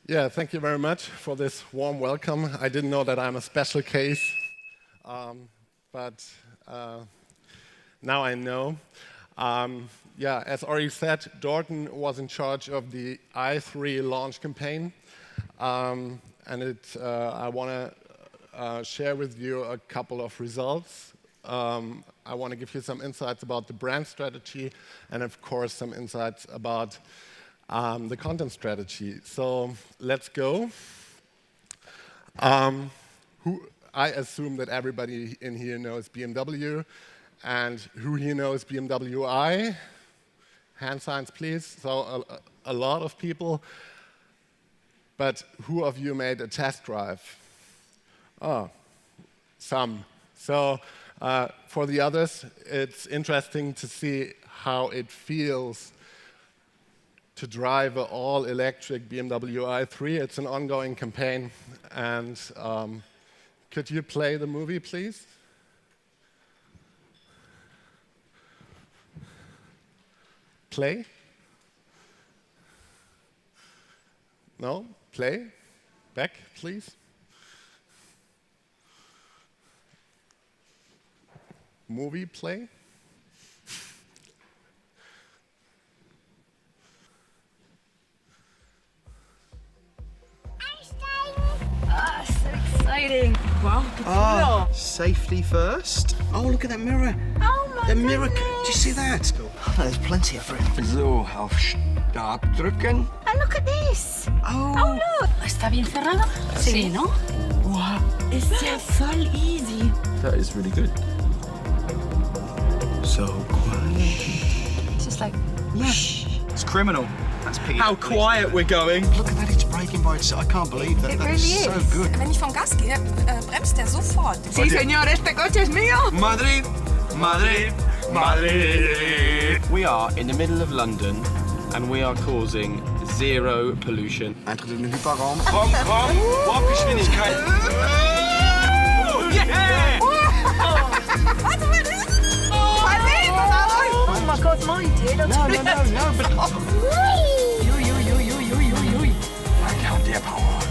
Yeah, thank you very much for this warm welcome. I didn't know that I'm a special case, but now I know. Yeah, as already said, Dorten was in charge of the i3 launch campaign, and I want to share with you a couple of results. I want to give you some insights about the brand strategy, and of course, some insights about the content strategy. So let's go. I assume that everybody in here knows BMW, and who here knows BMW i? Hand signs, please. So a lot of people. But who of you made a test drive? Oh, some. So for the others, it's interesting to see how it feels to drive an all-electric BMW i3. It's an ongoing campaign. And could you play the movie, please? Play? No? Play? Back, please? Movie play? So exciting. Wow, Ah, safety first. Oh, look at that mirror. Oh my The mirror, goodness. do you see that? Oh, there's plenty of room. So, auf Start drücken. And look at this. Oh, Oh, look. ¿Está bien cerrado? Sí, ¿no? Wow, Ist ja voll easy. that is really good. so quiet. It's just like, It's criminal. That's Pete. How quiet we're going. Look at that, it's braking by itself. I can't believe that. It That really is so is. good. Wenn ich vom Gas gehe, bremst der sofort. sí, señor, este coche es mío. Madrid, Madrid, Madrid. We are in the middle of London and we are causing zero pollution. Eintritt in den Hyperraum. Komm, komm, Warpgeschwindigkeit. Yeah! Warte mal, das ist... Oh my God, mine did. No, but... I count their power.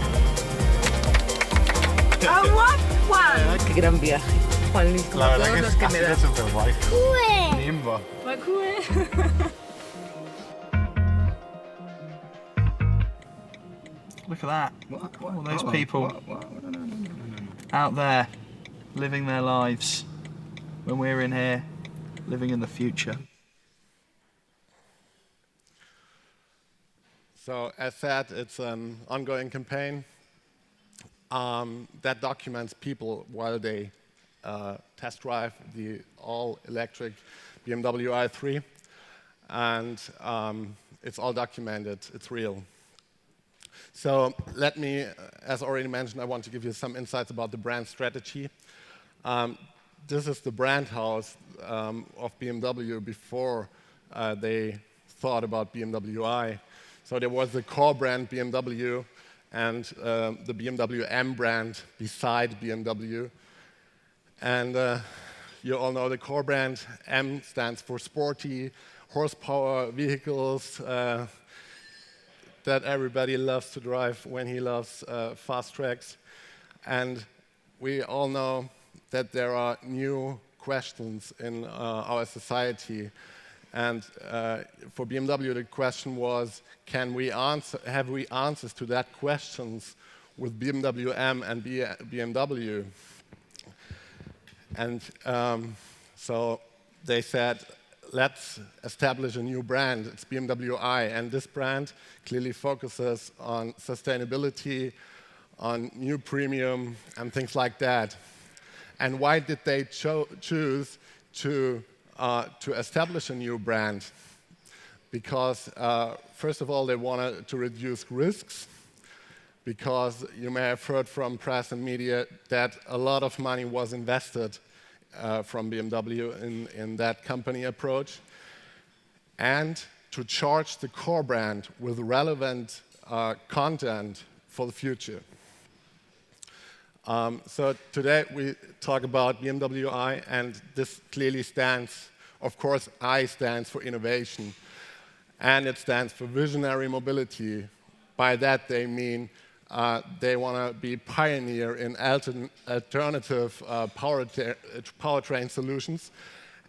Qué gran viaje. Juan Luis, como todos los que me das. Nehmen wir. Voll cool. Look at that. All those people out there living their lives when we're in here living in the future. So as said, it's an ongoing campaign that documents people while they test drive the all-electric BMW i3. And it's all documented. It's real. So let me, as already mentioned, I want to give you some insights about the brand strategy. This is the brand house of BMW before they thought about BMW i. So there was the core brand BMW and the BMW M brand beside BMW. And you all know the core brand. M stands for sporty, horsepower vehicles that everybody loves to drive when he loves fast tracks. And we all know that there are new questions in our society. And for BMW, the question was, have we answers to that questions with BMW M and BMW? And so they said, let's establish a new brand. It's BMW i. And this brand clearly focuses on sustainability, on new premium, and things like that. And why did they choose to establish a new brand? Because, first of all, they wanted to reduce risks, because you may have heard from press and media that a lot of money was invested from BMW in that company approach, and to charge the core brand with relevant content for the future. So today we talk about BMW i, and this clearly stands, of course, I stands for innovation, and it stands for visionary mobility. by that they mean they want to be pioneer in alternative powertrain solutions.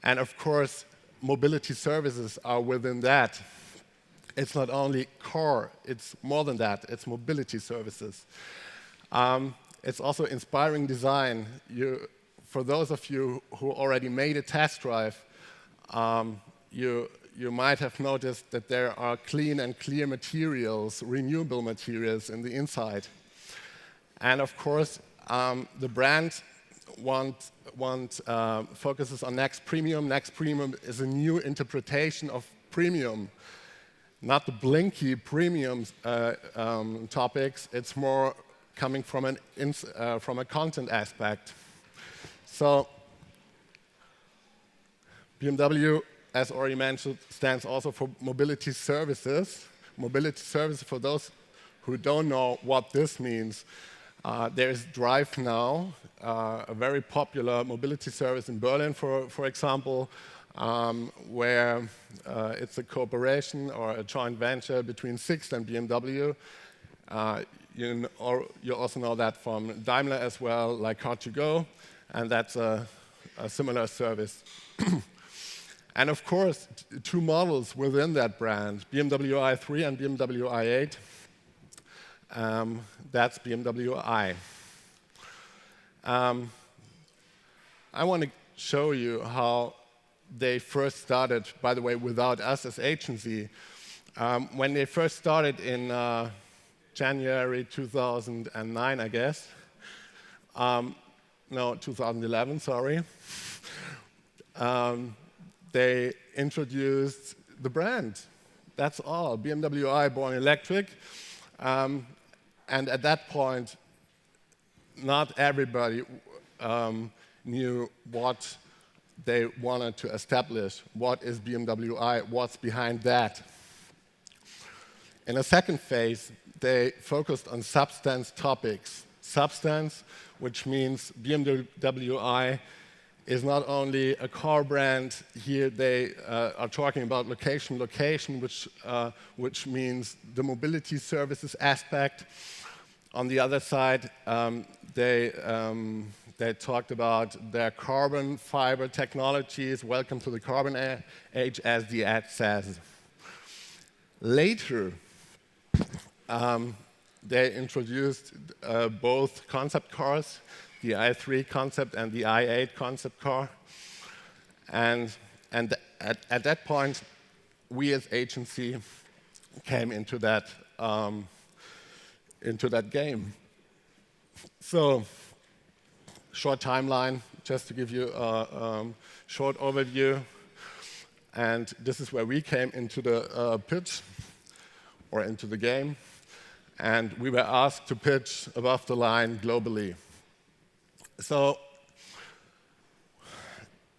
And of course, mobility services are within that. It's not only car, it's more than that, it's mobility services. It's also inspiring design. For those of you who already made a test drive, you might have noticed that there are clean and clear materials, renewable materials in the inside. And of course, the brand focuses on Next Premium. Next Premium is a new interpretation of premium, not the blinky premium topics. It's more coming from a content aspect. So BMW, as already mentioned, stands also for mobility services. Mobility services, for those who don't know what this means, there is Drive Now, a very popular mobility service in Berlin, for example, where it's a cooperation or a joint venture between Sixt and BMW. You also know that from Daimler as well, like Car2Go, and that's a similar service. And of course, two models within that brand, BMW i3 and BMW i8. That's BMW i. I want to show you how they first started, by the way, without us as agency. When they first started in January 2009, I guess. No, 2011, sorry. They introduced the brand. That's all. BMW i, born electric. And at that point, not everybody knew what they wanted to establish. What is BMW i? What's behind that? In a second phase, they focused on substance topics. Substance, which means BMW i is not only a car brand. Here they are talking about location, which means the mobility services aspect. On the other side, they talked about their carbon fiber technologies. Welcome to the carbon age, as the ad says. Later, they introduced both concept cars, the i3 concept and the i8 concept car. And at that point, we as agency came into that game. So, short timeline, just to give you a short overview. And this is where we came into the pitch, or into the game. And we were asked to pitch above the line globally. So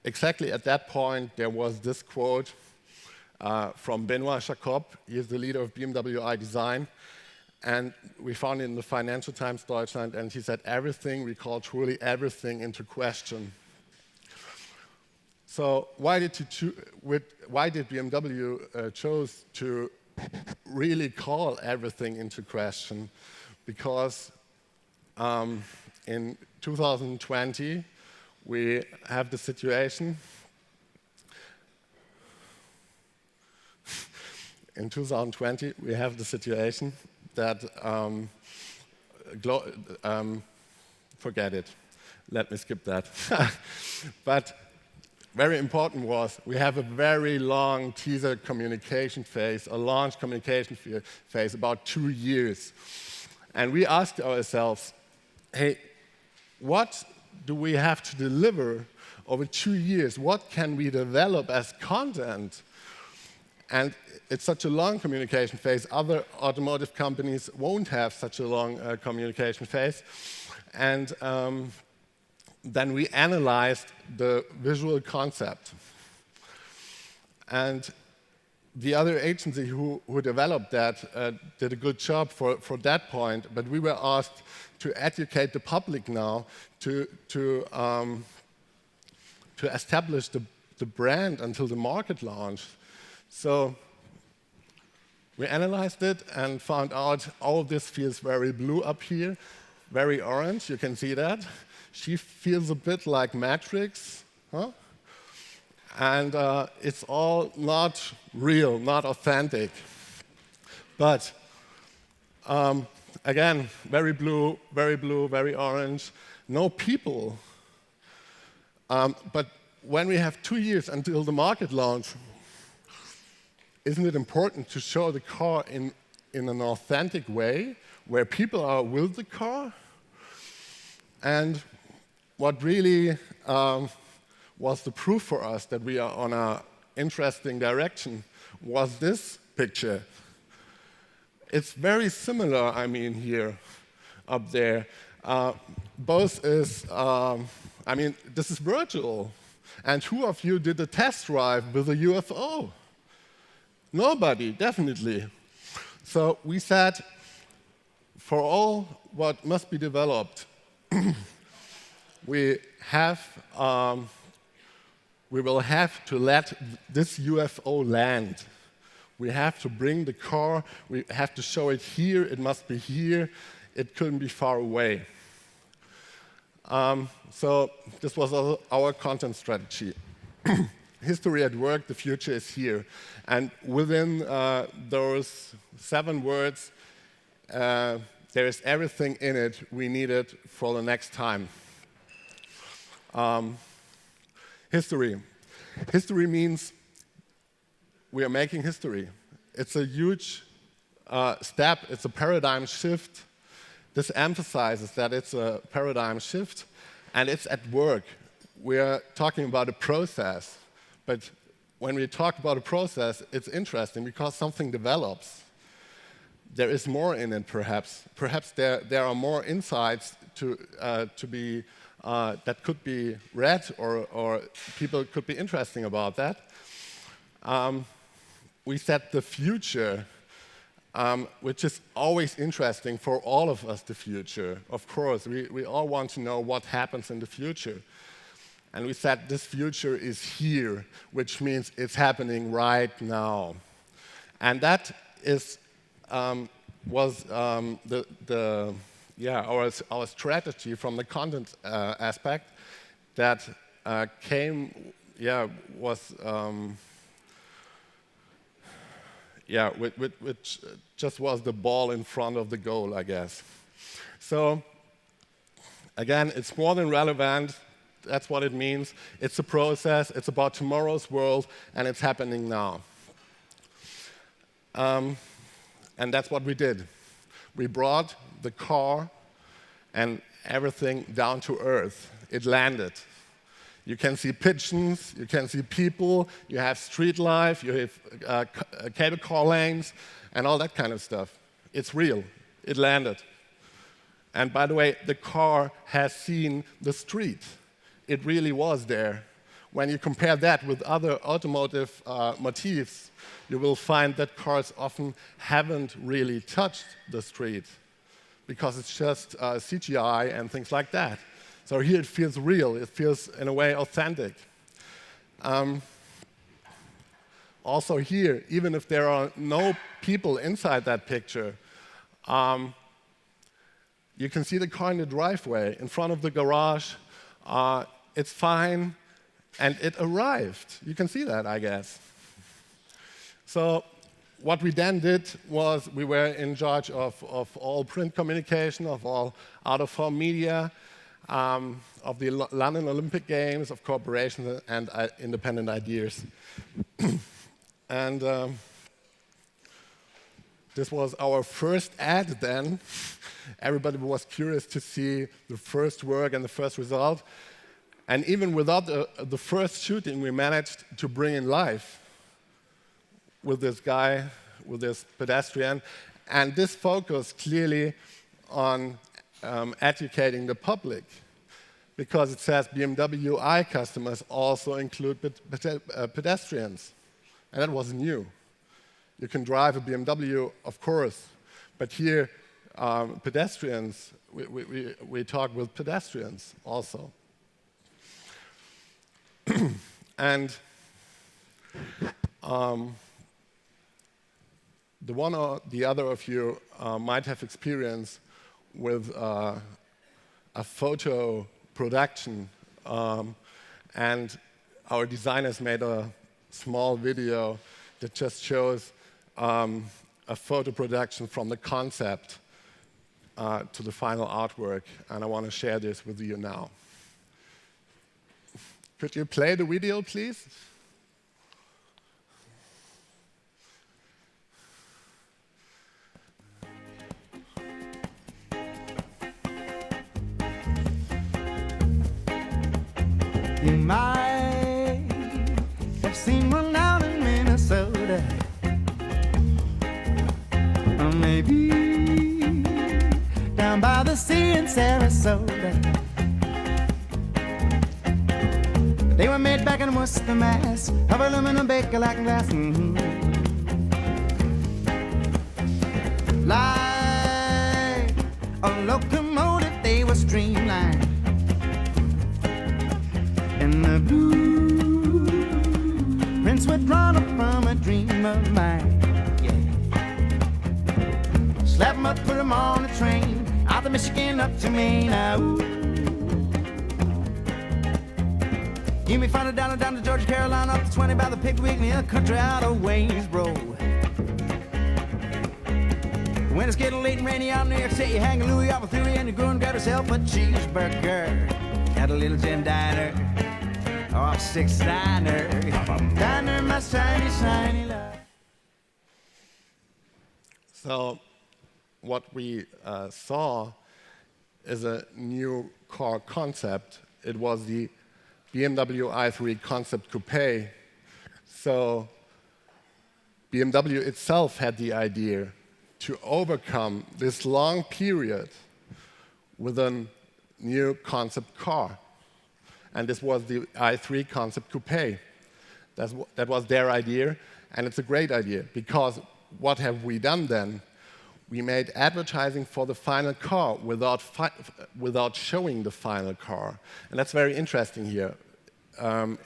exactly at that point, there was this quote from Benoit Jacob. He is the leader of BMW i Design. And we found it in the Financial Times Deutschland, and he said, everything, we call truly everything into question. So why did BMW chose to really call everything into question? Because in 2020, we have the situation. In 2020, we have the situation that, forget it. Let me skip that. But very important was we have a very long teaser communication phase, a launch communication phase, about 2 years. And we asked ourselves, hey, what do we have to deliver over 2 years? What can we develop as content? And it's such a long communication phase. Other automotive companies won't have such a long communication phase. And then we analyzed the visual concept. And the other agency who developed that did a good job for that point, but we were asked to educate the public now to establish the brand until the market launch. So We analyzed it and found out all of this feels very blue up here, very orange, you can see that. She feels a bit like Matrix, huh? And it's all not real, not authentic. But again, very blue, very orange, no people. But when we have 2 years until the market launch, isn't it important to show the car in an authentic way, where people are with the car? And what really was the proof for us that we are on an interesting direction was this picture. It's very similar, I mean, here, up there. Both is, I mean, this is virtual. And who of you did a test drive with a UFO? Nobody, definitely. So we said, for all what must be developed, we will have to let this UFO land. We have to bring the car, we have to show it here, it must be here, it couldn't be far away. So this was our content strategy. History at work, the future is here. And within those 7 words, there is everything in it we needed for the next time. History. History means we are making history. It's a huge step, it's a paradigm shift. This emphasizes that it's a paradigm shift, and it's at work. We are talking about a process, but when we talk about a process, it's interesting because something develops. There is more in it, perhaps. Perhaps there are more insights to be that could be read, or people could be interesting about that. We set the future, which is always interesting for all of us, the future. Of course, we all want to know what happens in the future. And we said this future is here, which means it's happening right now. And that is, was our strategy from the content aspect that which just was the ball in front of the goal, I guess. So again, it's more than relevant. That's what it means. It's a process. It's about tomorrow's world, and it's happening now. And that's what we did. We brought the car and everything down to earth. It landed. You can see pigeons, you can see people, you have street life, you have cable car lanes, and all that kind of stuff. It's real. It landed. And by the way, the car has seen the street. It really was there. When you compare that with other automotive motifs, you will find that cars often haven't really touched the street because it's just CGI and things like that. So here it feels real. It feels, in a way, authentic. Also here, even if there are no people inside that picture, you can see the car in the driveway, in front of the garage. It's fine, and it arrived. You can see that, I guess. So what we then did was we were in charge of all print communication, of all out-of-home media, of the London Olympic Games, of corporations and independent ideas. And this was our first ad then. Everybody was curious to see the first work and the first result. And even without the first shooting, we managed to bring in life with this guy, with this pedestrian. And this focused clearly on educating the public, because it says BMW i customers also include pedestrians. And that was new. You can drive a BMW, of course, but here, pedestrians, we talk with pedestrians also. And the one or the other of you might have experience with a photo production, and our designers made a small video that just shows a photo production from the concept to the final artwork, and I want to share this with you now. Could you play the video, please? You might have seen one down in Minnesota, or maybe down by the sea in Sarasota. They were made back in Worcester, Mass, of aluminum bakelite glass. Like a locomotive, they were streamlined. And the blueprints were drawn up from a dream of mine. Yeah. Slap 'em up, put 'em on a train, out of Michigan up to Maine. Give me $5 down to Georgia, Carolina, up to 20 by the Piggly Wiggly, in the country out of Waynesboro. When it's getting late and rainy out in New York City, you hang a Louis off a theory and you go and grab yourself a cheeseburger at a little gin diner. Oh, 6 diner, diner, my shiny, shiny love. So what we saw is a new car concept. It was the BMW i3 Concept Coupe. So BMW itself had the idea to overcome this long period with a new concept car. And this was the i3 Concept Coupe. That was their idea, and it's a great idea, because what have we done then? We made advertising for the final car without showing the final car. And that's very interesting here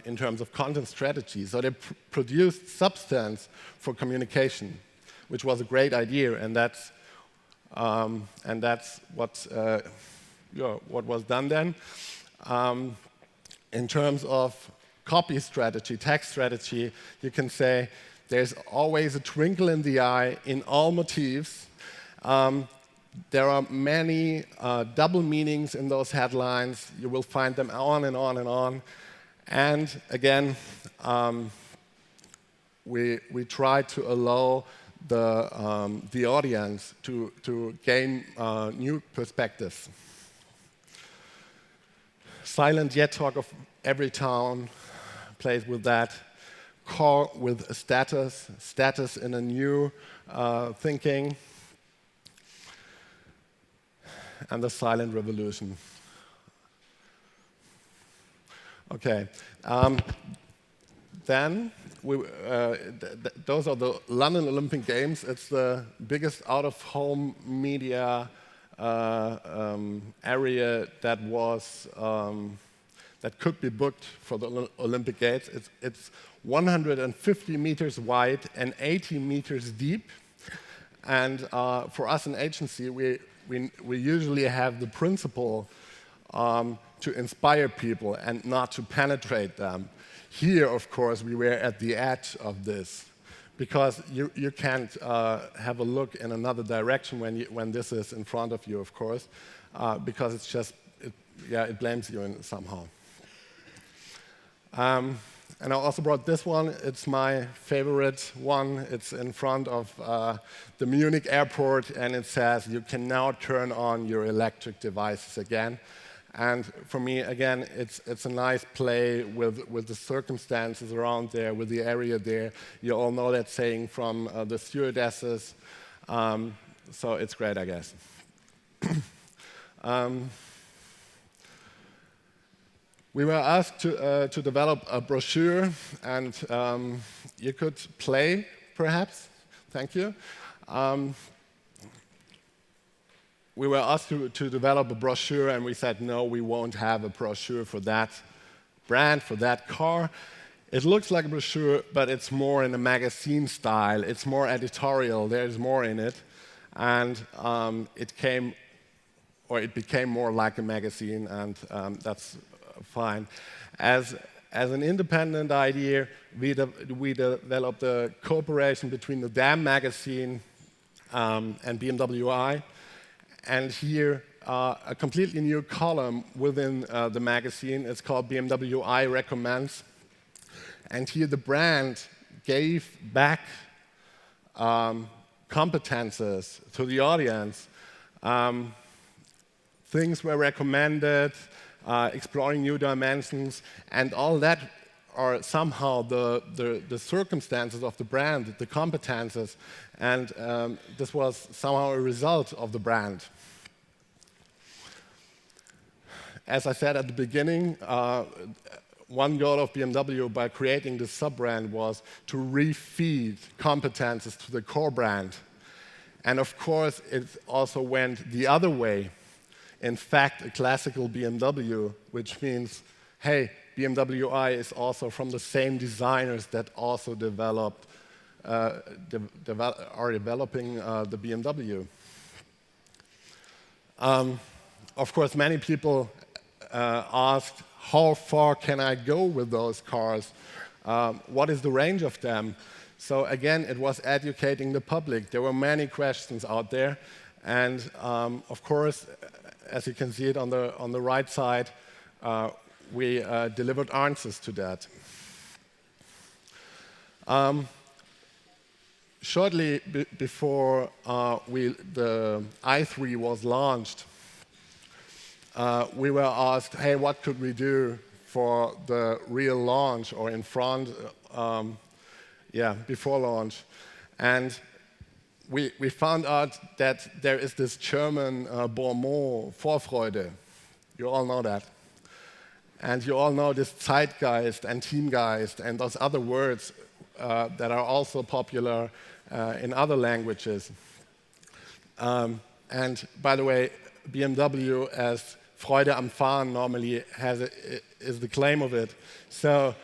in terms of content strategy. So they produced substance for communication, which was a great idea, and that's what was done then. In terms of copy strategy, text strategy, you can say there's always a twinkle in the eye in all motifs. There are many double meanings in those headlines. You will find them on and on and on. And again, we try to allow the audience to gain new perspectives. Silent yet talk of every town plays with that. Car with a status in a new thinking. And the silent revolution. Okay. Then, those are the London Olympic Games. It's the biggest out-of-home media area that could be booked for the Olympic Games. It's 150 meters wide and 80 meters deep. And for us in agency, we usually have the principle to inspire people and not to penetrate them. Here, of course, we were at the edge of this, because you can't have a look in another direction when this is in front of you, of course, because it's just, it blames you in somehow. And I also brought this one. It's my favorite one. It's in front of the Munich airport, and it says, you can now turn on your electric devices again. And for me, again, it's a nice play with the circumstances around there, with the area there. You all know that saying from the stewardesses. So it's great, I guess. We were asked to develop a brochure, and you could play, perhaps. Thank you. We were asked to develop a brochure, and we said, no, we won't have a brochure for that brand, for that car. It looks like a brochure, but it's more in a magazine style. It's more editorial. There's more in it. And it became more like a magazine, and that's fine. As an independent idea, we developed a cooperation between the Damn magazine and BMW i, and here a completely new column within the magazine. It's called BMW i Recommends. And here the brand gave back competences to the audience. Things were recommended, exploring new dimensions, and all that are somehow the circumstances of the brand, the competences, and this was somehow a result of the brand. As I said at the beginning, one goal of BMW by creating this sub-brand was to refeed competences to the core brand. And of course, it also went the other way. In fact, a classical BMW, which means, hey, BMW i is also from the same designers that also are developing the BMW. Of course, many people asked, how far can I go with those cars? What is the range of them? So again, it was educating the public. There were many questions out there. And of course, as you can see it on the right side, we delivered answers to that. Shortly before the i3 was launched, we were asked, hey, what could we do for the real launch or in front, before launch? And we found out that there is this German bon mot, Vorfreude. You all know that. And you all know this Zeitgeist and Teamgeist and those other words that are also popular in other languages. And by the way, BMW as Freude am Fahren normally is the claim of it. So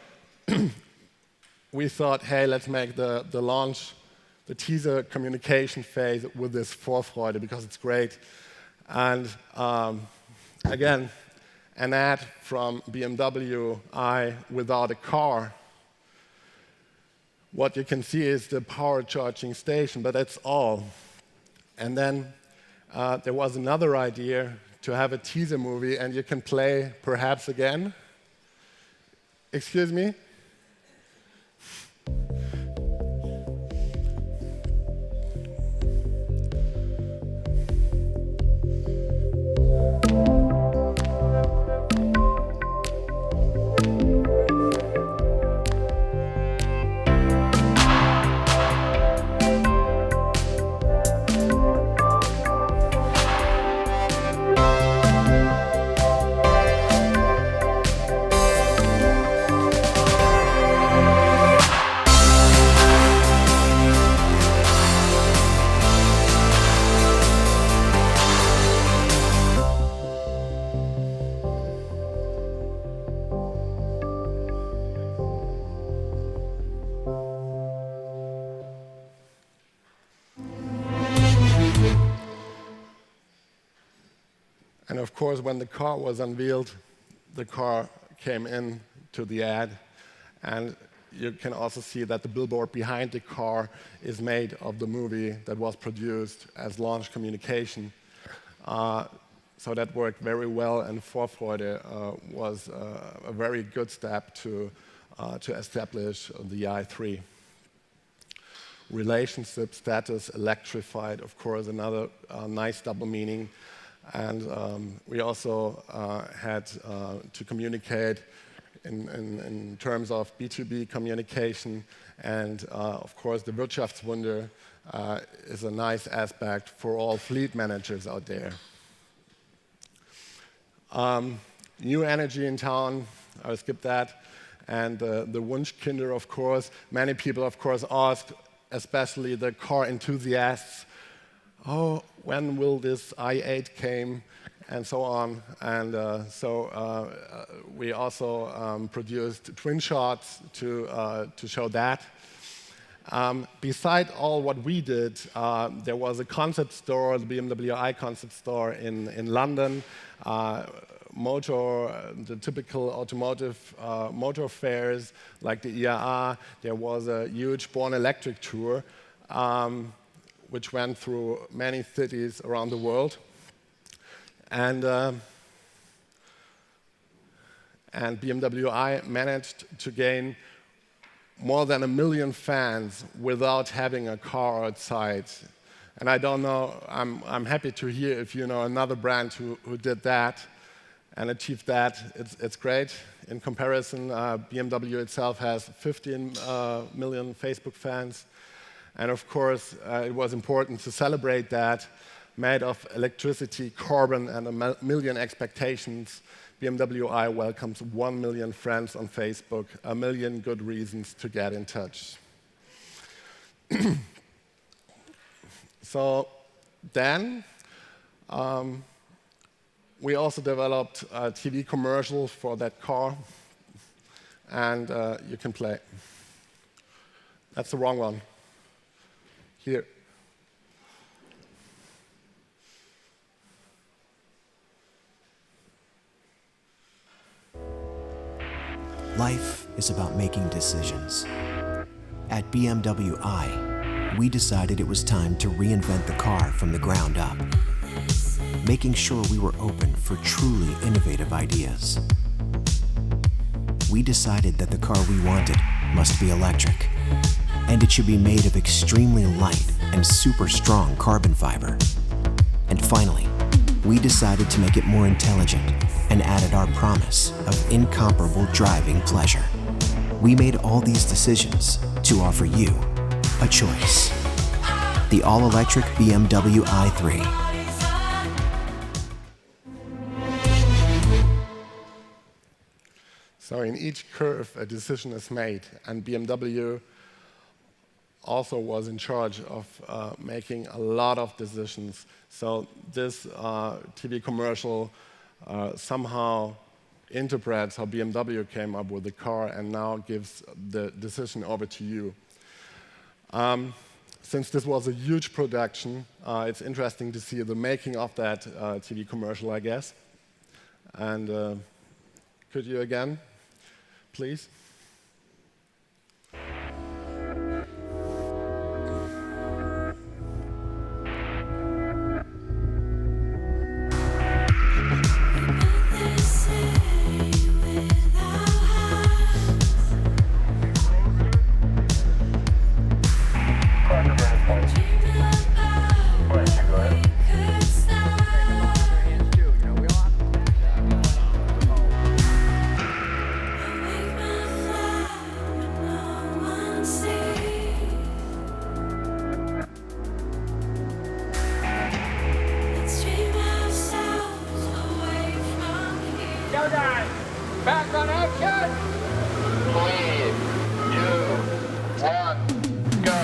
we thought, hey, let's make the launch, the teaser communication phase with this Vorfreude because it's great. And again, an ad from BMW i without a car. What you can see is the power charging station, but that's all. And then there was another idea to have a teaser movie, and you can play perhaps again. Excuse me? And of course, when the car was unveiled, the car came in to the ad. And you can also see that the billboard behind the car is made of the movie that was produced as launch communication. So that worked very well, and Vorfreude was a very good step to establish the i3. Relationship status electrified, of course, another nice double meaning. And we also had to communicate in terms of B2B communication. And of course, the Wirtschaftswunder is a nice aspect for all fleet managers out there. New energy in town, I'll skip that. And the Wunschkinder, of course. Many people, of course, asked, especially the car enthusiasts, oh, when will this i8 came? and so on. And we also produced twin shots to show that. Beside all what we did, there was a concept store, the BMW i concept store in London. The typical automotive motor fairs like the IAA. There was a huge Born Electric tour, which went through many cities around the world. And BMW i managed to gain more than 1 million fans without having a car outside. And I don't know, I'm happy to hear if you know another brand who did that and achieved that. It's great. In comparison, BMW itself has 15 million Facebook fans. And of course, it was important to celebrate that. Made of electricity, carbon, and 1 million expectations, BMW i welcomes 1 million friends on Facebook, 1 million good reasons to get in touch. So then, we also developed a TV commercial for that car, and you can play. That's the wrong one. Here. Life is about making decisions. At BMW i, we decided it was time to reinvent the car from the ground up, making sure we were open for truly innovative ideas. We decided that the car we wanted must be electric, and it should be made of extremely light and super strong carbon fiber. And finally, we decided to make it more intelligent and added our promise of incomparable driving pleasure. We made all these decisions to offer you a choice. The all-electric BMW i3. So in each curve, a decision is made, and BMW also was in charge of making a lot of decisions. So this TV commercial somehow interprets how BMW came up with the car and now gives the decision over to you. Since this was a huge production, it's interesting to see the making of that TV commercial, I guess. And could you again, please? Back on action! 3, 2, 1, go!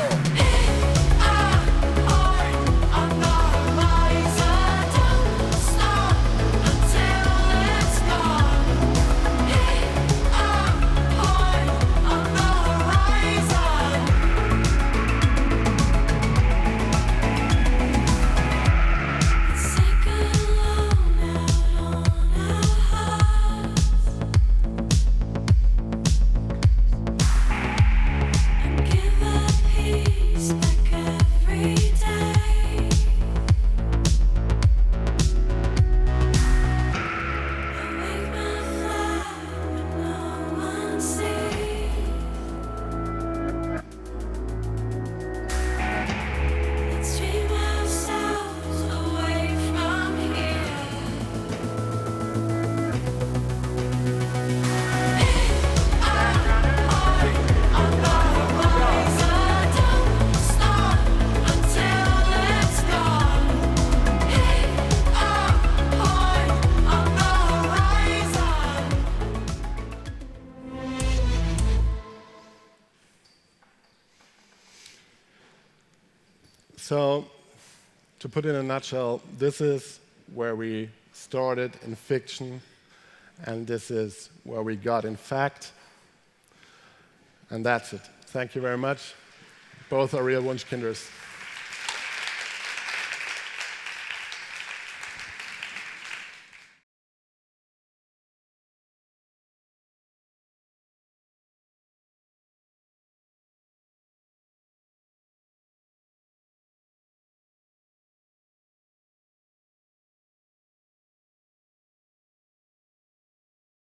So, to put it in a nutshell, this is where we started in fiction, and this is where we got in fact. And that's it. Thank you very much. Both are real Wunschkinders.